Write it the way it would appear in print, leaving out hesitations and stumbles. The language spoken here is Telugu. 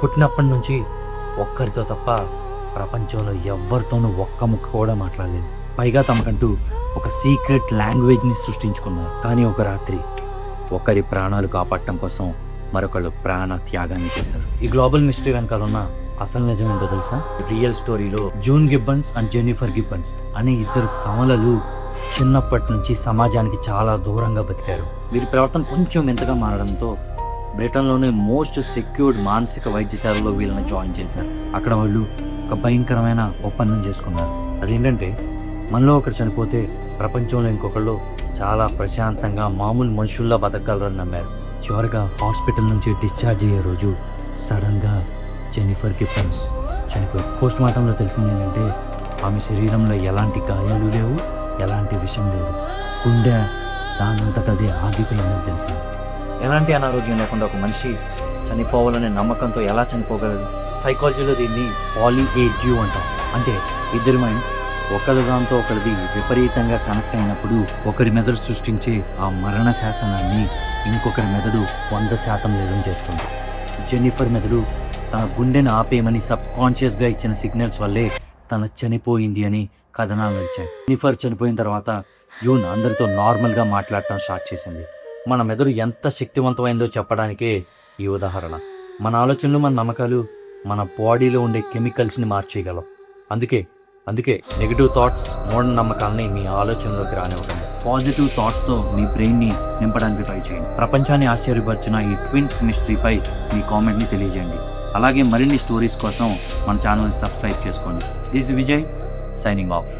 పుట్టినప్పటి నుంచి ఒక్కరితో తప్ప ప్రపంచంలో ఎవ్వరితోనూ ఒక్క ముక్క కూడా మాట్లాడలేదు. పైగా తమకంటూ ఒక సీక్రెట్ లాంగ్వేజ్ని సృష్టించుకున్నారు. కానీ ఒక రాత్రి ఒకరి ప్రాణాలు కాపాడటం కోసం మరొకళ్ళు ప్రాణ త్యాగాన్ని చేశారు. ఈ గ్లోబల్ మిస్టరీ వెనకాల ఉన్న అసలు నిజం ఏంటో తెలుసా? రియల్ స్టోరీలో June Gibbons and Jennifer Gibbons అనే ఇద్దరు కమలలు చిన్నప్పటి నుంచి సమాజానికి చాలా దూరంగా బతికారు. వీరి ప్రవర్తన కొంచెం వింతగా మారడంతో బ్రిటన్లోనే మోస్ట్ సెక్యూర్డ్ మానసిక వైద్యశాలలో వీళ్ళని జాయిన్ చేశారు. అక్కడ వాళ్ళు ఒక భయంకరమైన ఒప్పందం చేసుకున్నారు. అదేంటంటే మనలో ఒకరు చనిపోతే ప్రపంచంలో ఇంకొకళ్ళు చాలా ప్రశాంతంగా మామూలు మనుషుల్లా బతకగలరని నమ్మారు. చివరిగా హాస్పిటల్ నుంచి డిశ్చార్జ్ అయ్యే రోజు సడన్గా జెన్నిఫర్ గిబ్బన్స్ చనిపోయారు. పోస్ట్ మార్టంలో తెలిసింది ఏంటంటే ఆమె శరీరంలో ఎలాంటి గాయాలు లేవు, ఎలాంటి విషం లేదు, గుండె దానంతటదే ఆగిపోయిందని తెలిసింది. ఎలాంటి అనారోగ్యం లేకుండా ఒక మనిషి చనిపోవాలనే నమ్మకంతో ఎలా చనిపోగలదు? సైకాలజీలో దీన్ని పాలీఏజ్యూ అంటాం. అంటే ఇద్దరి మైండ్స్ ఒకరి దాంతో ఒకరిది విపరీతంగా కనెక్ట్ అయినప్పుడు ఒకరి మెదడు సృష్టించే ఆ మరణ శాసనాన్ని ఇంకొకరి మెదడు 100% నిజం చేస్తుంది. జెన్నిఫర్ మెదడు తన గుండెను ఆపేయమని సబ్కాన్షియస్గా ఇచ్చిన సిగ్నల్స్ వల్లే తన చనిపోయింది అని కథనాలు నడిచాయి. జెన్నిఫర్ చనిపోయిన తర్వాత జూన్ అందరితో నార్మల్గా మాట్లాడటం స్టార్ట్ చేసింది. మన మెదడు ఎంత శక్తివంతమైందో చెప్పడానికే ఈ ఉదాహరణ. మన ఆలోచనలు, మన నమ్మకాలు మన బాడీలో ఉండే కెమికల్స్ని మార్చేయగలం. అందుకే నెగిటివ్ థాట్స్, మూఢనమ్మకాలని మీ ఆలోచనలోకి రానివ్వకండి. పాజిటివ్ థాట్స్తో మీ బ్రెయిన్ని నింపడానికి ట్రై చేయండి. ప్రపంచాన్ని ఆశ్చర్యపరిచిన ఈ ట్విన్స్ మిస్టరీపై మీ కామెంట్ని తెలియజేయండి. అలాగే మరిన్ని స్టోరీస్ కోసం మన ఛానల్ని సబ్స్క్రైబ్ చేసుకోండి. This Vijay signing off.